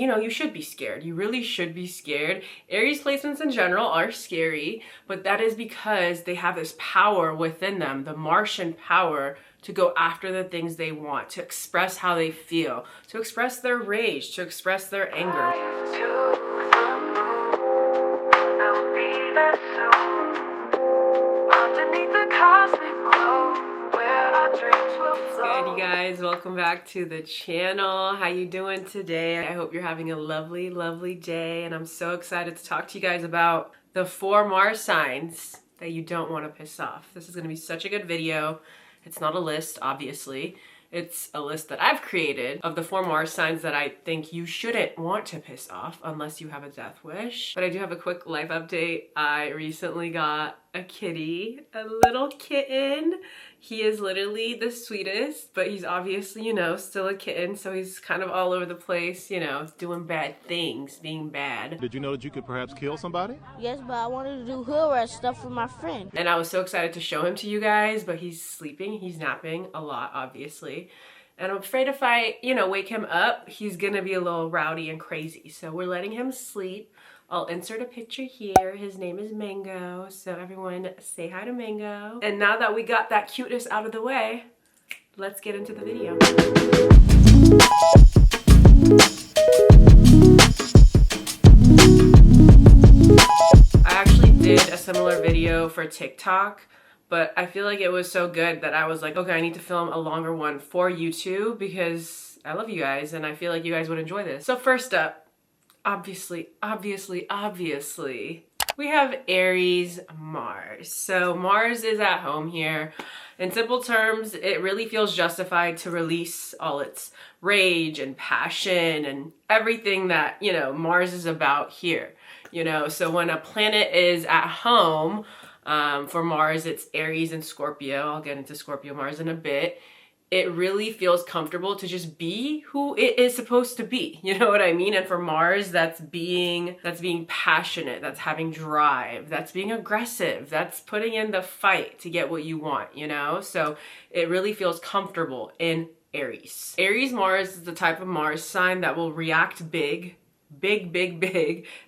you know, you should be scared. You really should be scared. Aries placements in general are scary, but that is because they have this power within them, the Martian power, to go after the things they want, to express how they feel, to express their rage, to express their anger. What's good, you guys? Welcome back to the channel. How you doing today? I hope you're having a lovely, lovely day, and I'm so excited to talk to you guys about the 4 Mars signs that you don't want to piss off. This is going to be such a good video. It's not a list, obviously. It's a list that I've created of the 4 Mars signs that I think you shouldn't want to piss off unless you have a death wish. But I do have a quick life update. I recently got a kitty, a little kitten. He is literally the sweetest, but he's obviously, you know, still a kitten, so he's kind of all over the place, you know, doing bad things, being bad. Did you know that you could perhaps kill somebody? Yes, but I wanted to do hood rat stuff with my friend. And I was so excited to show him to you guys, but he's sleeping, he's napping a lot, obviously. And I'm afraid if I, you know, wake him up, he's gonna be a little rowdy and crazy. So we're letting him sleep. I'll insert a picture here. His name is Mango. So everyone say hi to Mango. And now that we got that cuteness out of the way, let's get into the video. I actually did a similar video for TikTok, but I feel like it was so good that I was like, okay, I need to film a longer one for YouTube because I love you guys and I feel like you guys would enjoy this. So first up, obviously, we have Aries Mars. So Mars is at home here. In simple terms, it really feels justified to release all its rage and passion and everything that, you know, Mars is about here. You know, so when a planet is at home, for Mars, it's Aries and Scorpio. I'll get into Scorpio Mars in a bit. It really feels comfortable to just be who it is supposed to be. You know what I mean? And for Mars, that's being passionate, that's having drive, that's being aggressive, that's putting in the fight to get what you want, you know? So it really feels comfortable in Aries. Aries Mars is the type of Mars sign that will react big,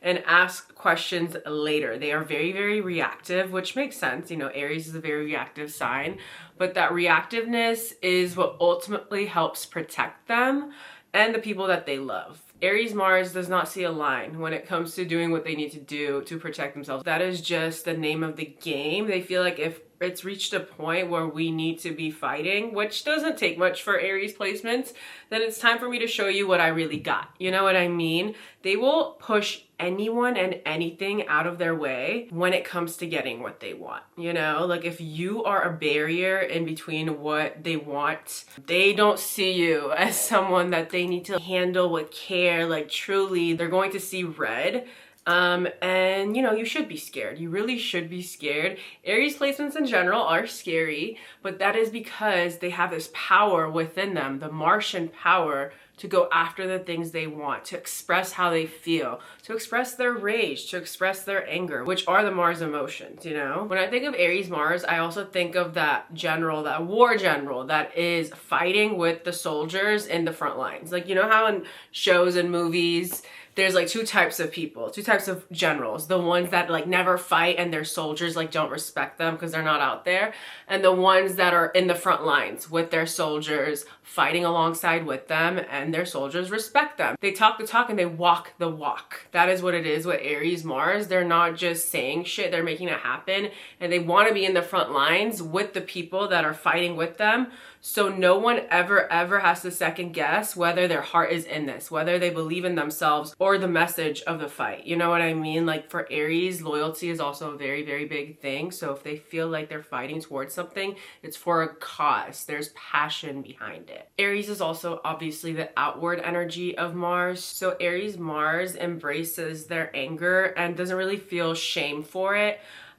and ask questions later. They are very, very reactive, which makes sense. You know, Aries is a very reactive sign, but that reactiveness is what ultimately helps protect them and the people that they love. Aries Mars does not see a line when it comes to doing what they need to do to protect themselves. That is just the name of the game. They feel like if it's reached a point where we need to be fighting, which doesn't take much for Aries placements, then it's time for me to show you what I really got. You know what I mean? They will push anyone and anything out of their way when it comes to getting what they want. You know, like if you are a barrier in between what they want, they don't see you as someone that they need to handle with care. Like truly, they're going to see red. And you know, you should be scared. You really should be scared. Aries placements in general are scary, but that is because they have this power within them, the Martian power, to go after the things they want, to express how they feel, to express their rage, to express their anger, which are the Mars emotions, you know? When I think of Aries Mars, I also think of that general, that war general that is fighting with the soldiers in the front lines. Like, you know how in shows and movies, there's like 2 types of people, 2 types of generals. The ones that like never fight and their soldiers like don't respect them because they're not out there. And the ones that are in the front lines with their soldiers, fighting alongside with them, and their soldiers respect them. They talk the talk and they walk the walk. That is what it is with Aries Mars. They're not just saying shit, they're making it happen. And they want to be in the front lines with the people that are fighting with them. So no one ever has to second guess whether their heart is in this, whether they believe in themselves or the message of the fight. You know what I mean? Like for Aries, loyalty is also a very, very big thing. So if they feel like they're fighting towards something, it's for a cause. There's passion behind it. Aries is also obviously the outward energy of Mars. So Aries Mars embraces their anger and doesn't really feel shame for it.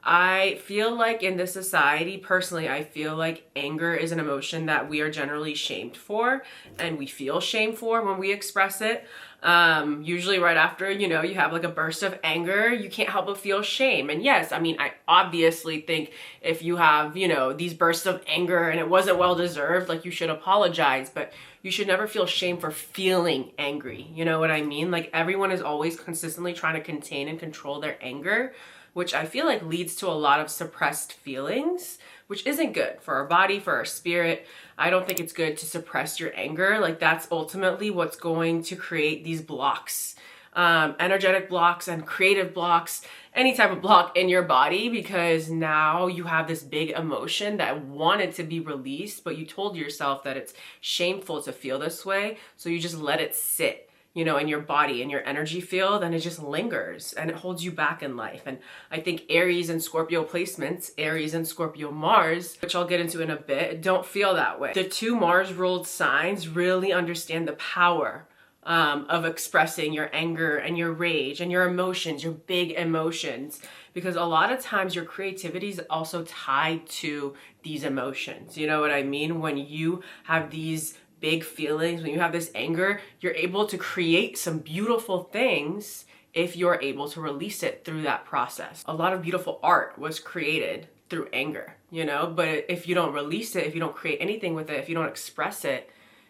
I feel like in this society, personally, I feel like anger is an emotion that we are generally shamed for, and we feel shame for when we express it. Usually right after, you know, you have like a burst of anger, you can't help but feel shame. And yes, I mean, I obviously think if you have, you know, these bursts of anger and it wasn't well deserved, like you should apologize, but you should never feel shame for feeling angry. You know what I mean? Like everyone is always consistently trying to contain and control their anger, which I feel like leads to a lot of suppressed feelings, which isn't good for our body, for our spirit. I don't think it's good to suppress your anger. Like that's ultimately what's going to create these blocks, energetic blocks and creative blocks, any type of block in your body, because now you have this big emotion that wanted to be released, but you told yourself that it's shameful to feel this way. So you just let it sit, you know, in your body, in your energy field, and it just lingers and it holds you back in life. And I think Aries and Scorpio placements, Aries and Scorpio Mars, which I'll get into in a bit, don't feel that way. The two Mars ruled signs really understand the power of expressing your anger and your rage and your emotions, your big emotions, because a lot of times your creativity is also tied to these emotions. You know what I mean? When you have these big feelings, when you have this anger, you're able to create some beautiful things if you're able to release it through that process. A lot of beautiful art was created through anger, you know, but if you don't release it, if you don't create anything with it, if you don't express it,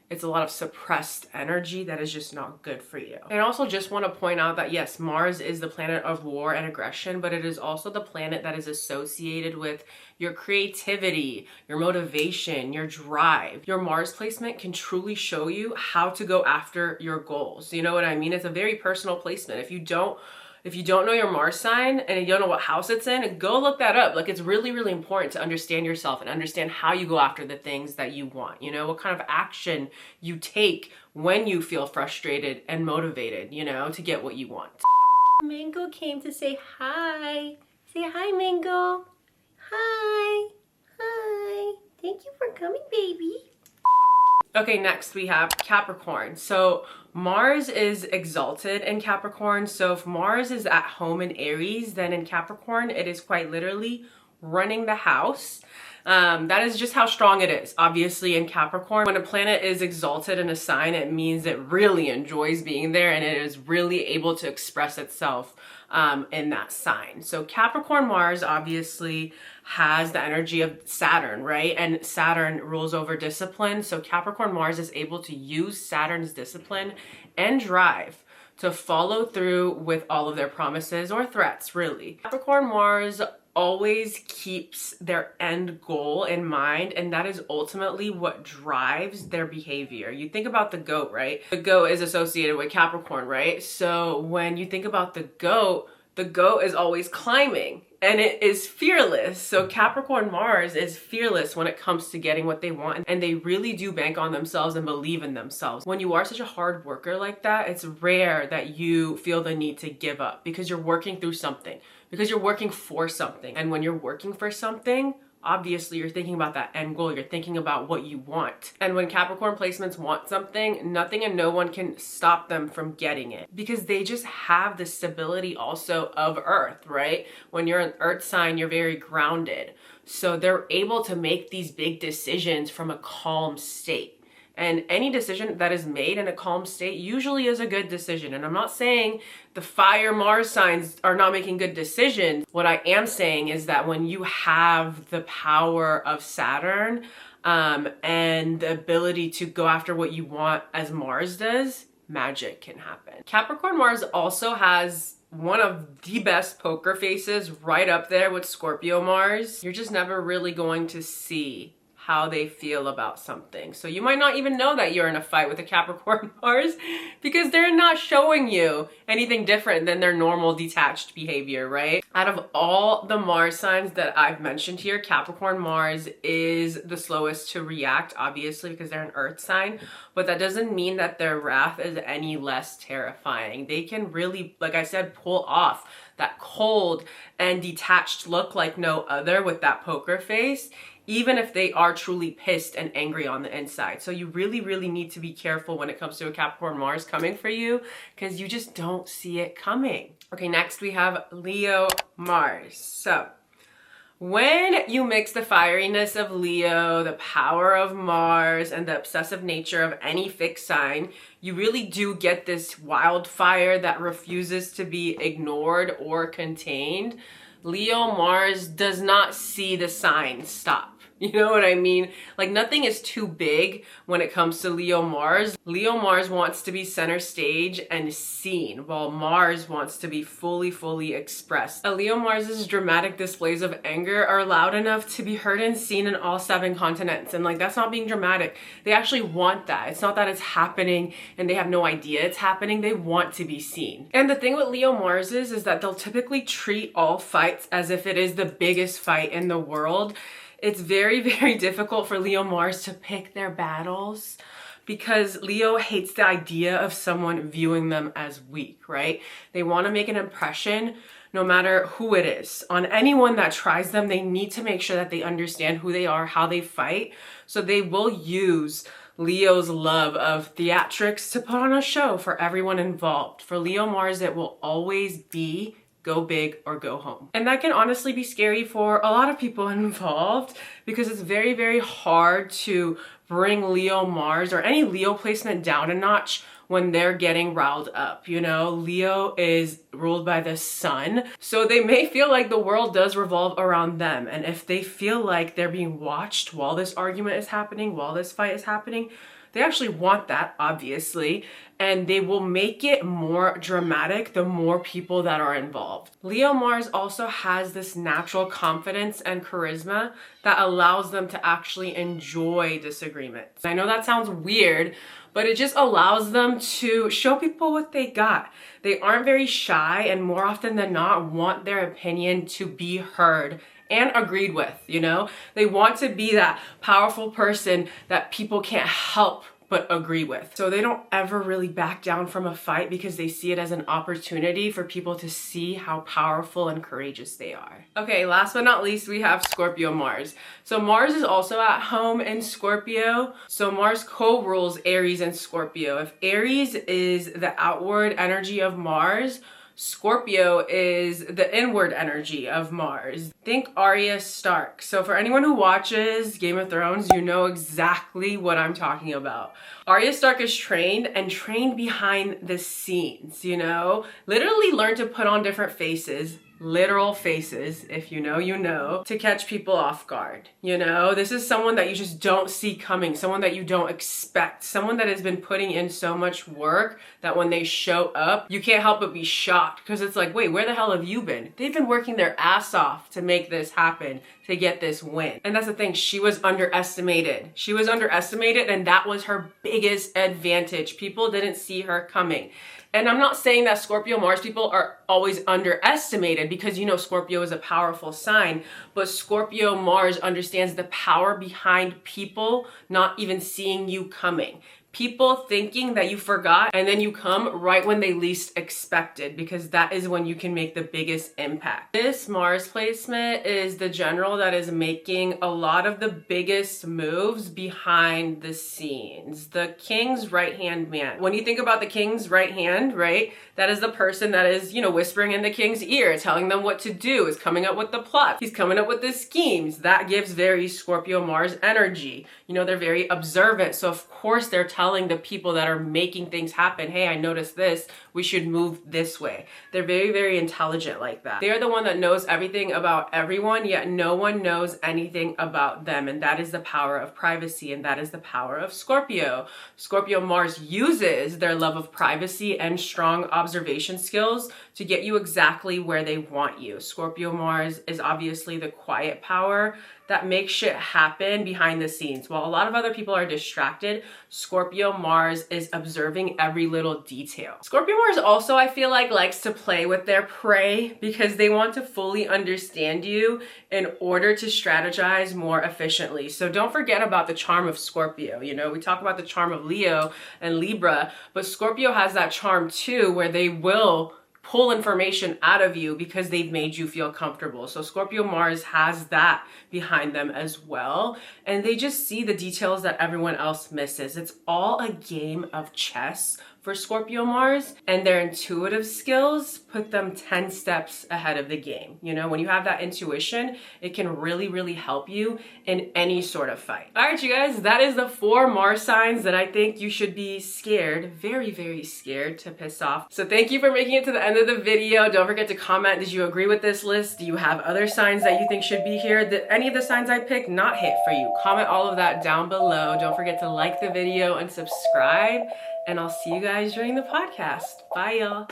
it's a lot of suppressed energy that is just not good for you. And I also just want to point out that yes, Mars is the planet of war and aggression, but it is also the planet that is associated with your creativity, your motivation, your drive. Your Mars placement can truly show you how to go after your goals. You know what I mean? It's a very personal placement. If you don't know your Mars sign and you don't know what house it's in, go look that up. Like it's really, really important to understand yourself and understand how you go after the things that you want. You know, what kind of action you take when you feel frustrated and motivated, you know, to get what you want. Mango came to say hi. Say hi, Mango. Hi. Hi. Thank you for coming, baby. Okay, next we have Capricorn. So Mars is exalted in Capricorn. So if Mars is at home in Aries, then in Capricorn, it is quite literally running the house. That is just how strong it is. Obviously in Capricorn, when a planet is exalted in a sign, it means it really enjoys being there and it is really able to express itself in that sign. So Capricorn Mars obviously has the energy of Saturn, right? And Saturn rules over discipline. So Capricorn Mars is able to use Saturn's discipline and drive to follow through with all of their promises or threats, really. Capricorn Mars always keeps their end goal in mind, and that is ultimately what drives their behavior. You think about the goat, right? The goat is associated with Capricorn, right? So when you think about the goat is always climbing and it is fearless. So Capricorn Mars is fearless when it comes to getting what they want, and they really do bank on themselves and believe in themselves. When you are such a hard worker like that, it's rare that you feel the need to give up because you're working through something, because you're working for something. And when you're working for something, obviously you're thinking about that end goal. You're thinking about what you want. And when Capricorn placements want something, nothing and no one can stop them from getting it because they just have the stability also of Earth, right? When you're an Earth sign, you're very grounded. So they're able to make these big decisions from a calm state. And any decision that is made in a calm state usually is a good decision. And I'm not saying the fire Mars signs are not making good decisions. What I am saying is that when you have the power of Saturn and the ability to go after what you want as Mars does, magic can happen. Capricorn Mars also has one of the best poker faces, right up there with Scorpio Mars. You're just never really going to see how they feel about something. So you might not even know that you're in a fight with a Capricorn Mars because they're not showing you anything different than their normal detached behavior, right? Out of all the Mars signs that I've mentioned here, Capricorn Mars is the slowest to react, obviously, because they're an Earth sign, but that doesn't mean that their wrath is any less terrifying. They can really, like I said, pull off that cold and detached look like no other with that poker face, even if they are truly pissed and angry on the inside. So you really, really need to be careful when it comes to a Capricorn Mars coming for you because you just don't see it coming. Okay, next we have Leo Mars. So when you mix the fieriness of Leo, the power of Mars, and the obsessive nature of any fixed sign, you really do get this wildfire that refuses to be ignored or contained. Leo Mars does not see the sign stop. You know what I mean? Like nothing is too big when it comes to Leo Mars. Leo Mars wants to be center stage and seen, while Mars wants to be fully expressed. A Leo Mars's dramatic displays of anger are loud enough to be heard and seen in all 7 continents. And like, that's not being dramatic. They actually want that. It's not that it's happening and they have no idea it's happening. They want to be seen. And the thing with Leo Mars is that they'll typically treat all fights as if it is the biggest fight in the world. It's very difficult for Leo Mars to pick their battles because Leo hates the idea of someone viewing them as weak, right? They want to make an impression no matter who it is. On anyone that tries them, they need to make sure that they understand who they are, how they fight. So they will use Leo's love of theatrics to put on a show for everyone involved. For Leo Mars, it will always be go big or go home. And that can honestly be scary for a lot of people involved because it's very hard to bring Leo Mars or any Leo placement down a notch when they're getting riled up. You know, Leo is ruled by the sun, so they may feel like the world does revolve around them. And if they feel like they're being watched while this argument is happening, while this fight is happening, they actually want that, obviously, and they will make it more dramatic the more people that are involved. Leo Mars also has this natural confidence and charisma that allows them to actually enjoy disagreements. I know that sounds weird, but it just allows them to show people what they got. They aren't very shy and more often than not want their opinion to be heard and agreed with, you know? They want to be that powerful person that people can't help but agree with. So they don't ever really back down from a fight because they see it as an opportunity for people to see how powerful and courageous they are. Okay, last but not least, we have Scorpio Mars. So Mars is also at home in Scorpio. So Mars co-rules Aries and Scorpio. If Aries is the outward energy of Mars, Scorpio is the inward energy of Mars. Think Arya Stark. So for anyone who watches Game of Thrones, you know exactly what I'm talking about. Arya Stark is trained behind the scenes, you know? Literally learned to put on different faces, literal faces, if you know, you know, to catch people off guard. You know, this is someone that you just don't see coming, someone that you don't expect, someone that has been putting in so much work that when they show up, you can't help but be shocked because it's like, wait, where the hell have you been? They've been working their ass off to make this happen, to get this win. And that's the thing, she was underestimated. She was underestimated and that was her biggest advantage. People didn't see her coming. And I'm not saying that Scorpio Mars people are always underestimated because, you know, Scorpio is a powerful sign, but Scorpio Mars understands the power behind people not even seeing you coming. People thinking that you forgot and then you come right when they least expected because that is when you can make the biggest impact. This Mars placement is the general that is making a lot of the biggest moves behind the scenes. The king's right-hand man. When you think about the king's right hand, right, that is the person that is, you know, whispering in the king's ear, telling them what to do, is coming up with the plot. He's coming up with the schemes. That gives very Scorpio Mars energy. You know, they're very observant. So of course they're telling the people that are making things happen, hey, I noticed this, we should move this way. They're very intelligent like that. They're the one that knows everything about everyone, yet no one knows anything about them. And that is the power of privacy. And that is the power of Scorpio. Scorpio Mars uses their love of privacy and strong observation skills to get you exactly where they want you. Scorpio Mars is obviously the quiet power that makes shit happen behind the scenes. While a lot of other people are distracted, Scorpio Mars is observing every little detail. Scorpio Mars also, I feel like, likes to play with their prey because they want to fully understand you in order to strategize more efficiently. So don't forget about the charm of Scorpio. You know, we talk about the charm of Leo and Libra, but Scorpio has that charm too, where they will pull information out of you because they've made you feel comfortable. So Scorpio Mars has that behind them as well. And they just see the details that everyone else misses. It's all a game of chess for Scorpio Mars, and their intuitive skills put them 10 steps ahead of the game. You know, when you have that intuition, it can really, really help you in any sort of fight. All right, you guys, that is the 4 Mars signs that I think you should be scared, very, very scared to piss off. So thank you for making it to the end of the video. Don't forget to comment, did you agree with this list? Do you have other signs that you think should be here? Did any of the signs I picked not hit for you? Comment all of that down below. Don't forget to like the video and subscribe, and I'll see you guys during the podcast. Bye, y'all.